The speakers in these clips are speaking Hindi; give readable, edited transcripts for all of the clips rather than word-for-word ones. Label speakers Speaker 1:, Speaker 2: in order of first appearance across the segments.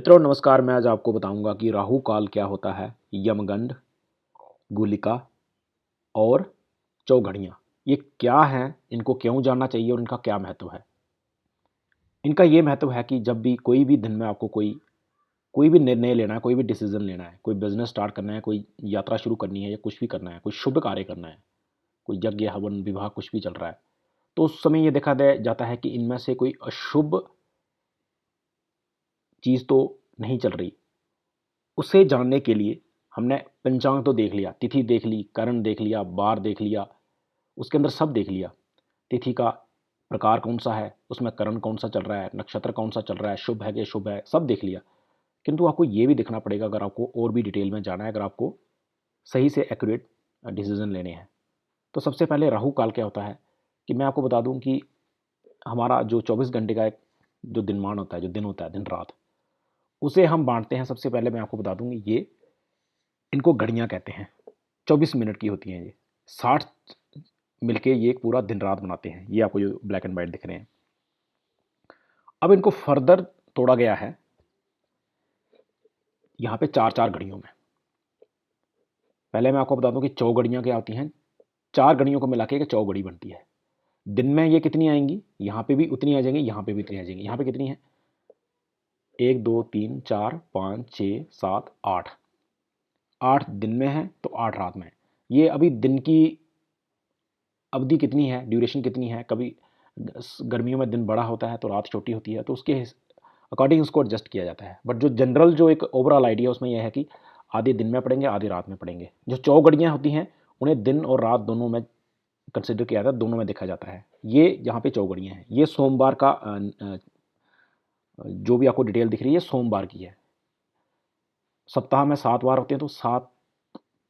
Speaker 1: मित्रों नमस्कार। मैं आज आपको बताऊंगा कि राहु काल क्या होता है, यमगंड, गुलिका और चौघड़ियाँ ये क्या हैं, इनको क्यों जानना चाहिए और इनका क्या महत्व है। इनका ये महत्व है कि जब भी कोई भी दिन में आपको कोई भी निर्णय लेना है, कोई भी डिसीजन लेना है, कोई बिजनेस स्टार्ट करना है, कोई यात्रा शुरू करनी है या कुछ भी करना है, कोई शुभ कार्य करना है, कोई यज्ञ हवन विवाह कुछ भी चल रहा है, तो उस समय ये देखा जाता है कि इनमें से कोई अशुभ चीज़ तो नहीं चल रही। उसे जानने के लिए हमने पंचांग तो देख लिया, तिथि देख ली, करण देख लिया, बार देख लिया, उसके अंदर सब देख लिया। तिथि का प्रकार कौन सा है, उसमें करण कौन सा चल रहा है, नक्षत्र कौन सा चल रहा है, शुभ है कि शुभ है, सब देख लिया। किंतु आपको ये भी देखना पड़ेगा, अगर आपको और भी डिटेल में जाना है, अगर आपको सही से एक्यूरेट डिसीजन लेने हैं। तो सबसे पहले राहु काल क्या होता है कि मैं आपको बता दूं कि हमारा जो 24 घंटे का एक जो दिनमान होता है, जो दिन होता है, दिन रात, उसे हम बांटते हैं। सबसे पहले मैं आपको बता दूं कि ये इनको घड़ियाँ कहते हैं। 24 मिनट की होती हैं ये, 60 मिलके ये एक पूरा दिन रात बनाते हैं। ये आपको जो ब्लैक एंड वाइट दिख रहे हैं, अब इनको फर्दर तोड़ा गया है यहाँ पे चार चार घड़ियों में। पहले मैं आपको बता दूं कि चौघड़ियाँ क्या होती हैं। चार घड़ियों को मिला के एक चौघड़ी बनती है। दिन में ये कितनी आएंगी, यहाँ पे भी उतनी आ जाएंगी, यहाँ पे भी उतनी आ जाएंगी। यहाँ पे कितनी है, 1 2 3 4 5 6 7 8। 8 दिन में है तो 8 रात में है। ये अभी दिन की अवधि कितनी है, ड्यूरेशन कितनी है, कभी गर्मियों में दिन बड़ा होता है तो रात छोटी होती है, तो उसके अकॉर्डिंग उसको एडजस्ट किया जाता है। बट जो जनरल जो एक ओवरऑल आइडिया उसमें यह है कि आधे दिन में पड़ेंगे, आधे रात में पड़ेंगे। जो चौघड़ियाँ होती हैं उन्हें दिन और रात दोनों में कंसिडर किया जाता है, दोनों में देखा जाता है। ये यहाँ पे चौघड़ियाँ हैं। ये सोमवार का जो भी आपको डिटेल दिख रही है सोमवार की है। सप्ताह में 7 वार होते हैं तो 7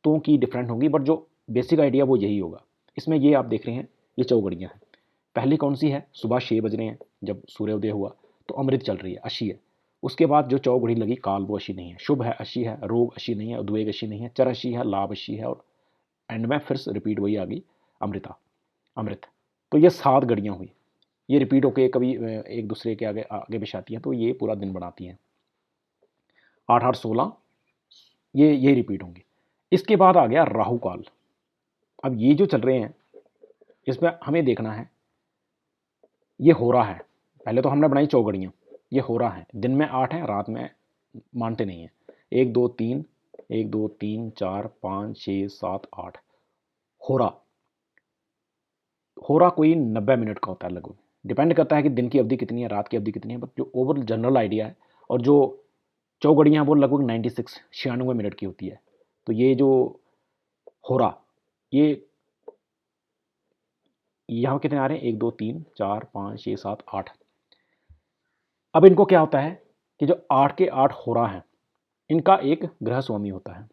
Speaker 1: की डिफरेंट होंगी, बट जो बेसिक आइडिया वो यही होगा। इसमें ये आप देख रहे हैं, ये चौघड़ियाँ हैं। पहली कौन सी है, सुबह 6 बज रहे हैं जब सूर्योदय हुआ तो अमृत चल रही है, अशी है। उसके बाद जो चौघड़ी लगी काल वो अशी नहीं है, शुभ है अशी है, रोग अशी नहीं है, उद्वेग अशी नहीं है, चर अशी है, लाभ अशी है, और एंड में फिर से रिपीट वही आ गई, अमृता, अमृत। तो ये 7 घड़ियाँ हुई। ये रिपीट होके कभी एक दूसरे के आगे आगे पीछे आती हैं, तो ये पूरा दिन बनाती हैं। 8 8 16 ये रिपीट होंगे। इसके बाद आ गया राहु काल। अब ये जो चल रहे हैं इसमें हमें देखना है, ये हो रहा है। पहले तो हमने बनाई चौघड़ियाँ, ये हो रहा है। दिन में 8 है, रात में मानते नहीं है। 1 2 3 1 2 3 4 5 6 7 8 हो रहा। हो रहा कोई 90 मिनट का होता है लगभग। डिपेंड करता है कि दिन की अवधि कितनी है, रात की अवधि कितनी है, बट जो ओवरऑल जनरल आइडिया है। और जो चौघड़ियाँ वो लगभग 96 की होती है। तो ये जो हो रहा, ये यहाँ कितने आ रहे हैं, 1 2 3 4 5 6 7 8। अब इनको क्या होता है कि जो 8 के 8 हो रहा है, इनका एक ग्रह स्वामी होता है।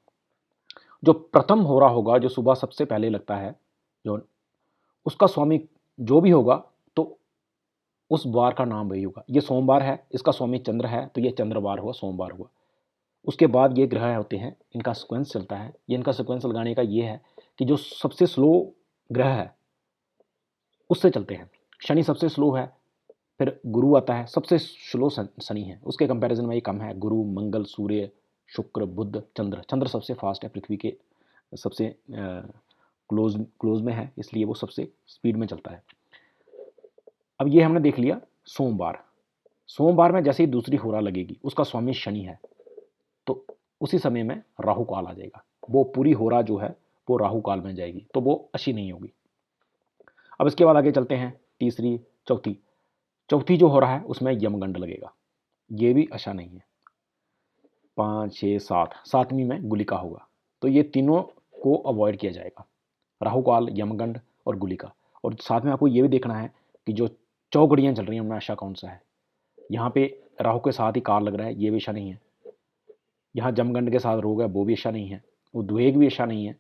Speaker 1: जो प्रथम हो रहा होगा, जो सुबह सबसे पहले लगता है, जो उसका स्वामी जो भी होगा, तो उस वार का नाम वही होगा। ये सोमवार है, इसका स्वामी चंद्र है, तो ये चंद्रवार हुआ, सोमवार हुआ। उसके बाद ये ग्रह होते हैं, इनका सिक्वेंस चलता है। ये इनका सिक्वेंस लगाने का ये है कि जो सबसे स्लो ग्रह है उससे चलते हैं। शनि सबसे स्लो है, फिर गुरु आता है, सबसे स्लो शनि है, उसके कंपैरिजन में ये कम है। गुरु, मंगल, सूर्य, शुक्र, बुध, चंद्र। चंद्र सबसे फास्ट है, पृथ्वी के सबसे क्लोज में है, इसलिए वो सबसे स्पीड में चलता है। अब ये हमने देख लिया सोमवार। सोमवार में जैसे ही दूसरी होरा लगेगी, उसका स्वामी शनि है, तो उसी समय में राहु काल आ जाएगा। वो पूरी होरा जो है वो राहु काल में जाएगी, तो वो अच्छी नहीं होगी। अब इसके बाद आगे चलते हैं, तीसरी, चौथी। चौथी जो हो रहा है उसमें यमगंड लगेगा, ये भी अच्छा नहीं है। 5 6 7, सातवीं में गुलिका होगा। तो ये तीनों को अवॉइड किया जाएगा, राहु काल, यमगंड और गुलिका। और साथ में आपको ये भी देखना है कि जो चौघड़ियाँ चल रही हैं उनमें अच्छा कौन सा है। यहाँ पे राहु के साथ ही काल लग रहा है, ये भी अच्छा नहीं है। यहाँ जमगंड के साथ रोग है, वो भी अच्छा नहीं है। उद्वेग भी अच्छा नहीं है,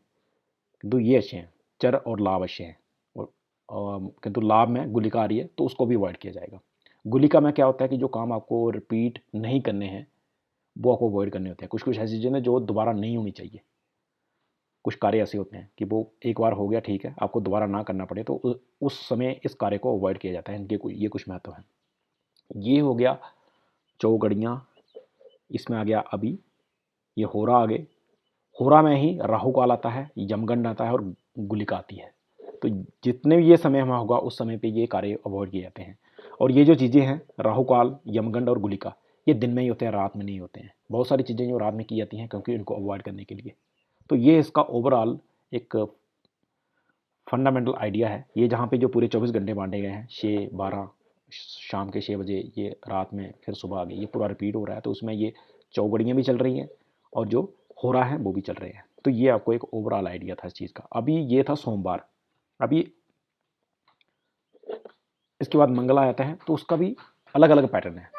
Speaker 1: किंतु ये अच्छे हैं, चर और लाभ अच्छे हैं। और किंतु लाभ में गुलिका आ रही है, तो उसको भी अवॉइड किया जाएगा। गुलिका में क्या होता है कि जो काम आपको रिपीट नहीं करने हैं वो आपको अवॉइड करने होते हैं। कुछ कुछ ऐसी चीज़ें जो दोबारा नहीं होनी चाहिए। कुछ कार्य ऐसे होते हैं कि वो एक बार हो गया, ठीक है, आपको दोबारा ना करना पड़े, तो उस समय इस कार्य को अवॉइड किया जाता है। इनके ये कुछ महत्व हैं। ये हो गया चौघड़ियाँ, इसमें आ गया अभी, ये होरा आ गए, होरा में ही राहु काल आता है, यमगंड आता है और गुलिका आती है। तो जितने भी ये समय हमें होगा उस समय पे ये कार्य अवॉइड किए जाते हैं। और ये जो चीज़ें हैं राहु काल, यमगंड और गुलिका, ये दिन में ही होते हैं, रात में नहीं होते हैं। बहुत सारी चीज़ें जो रात में की जाती हैं क्योंकि इनको अवॉइड करने के लिए। तो ये इसका ओवरऑल एक फंडामेंटल आइडिया है। ये जहाँ पे जो पूरे 24 घंटे बांटे गए हैं, 6-12 शाम के 6 बजे, ये रात में फिर सुबह आ गई, ये पूरा रिपीट हो रहा है। तो उसमें ये चौगड़ियाँ भी चल रही हैं और जो हो रहा है वो भी चल रहे हैं। तो ये आपको एक ओवरऑल आइडिया था इस चीज़ का। अभी ये था सोमवार, अभी इसके बाद मंगल आ जाता है, तो उसका भी अलग अलग पैटर्न है।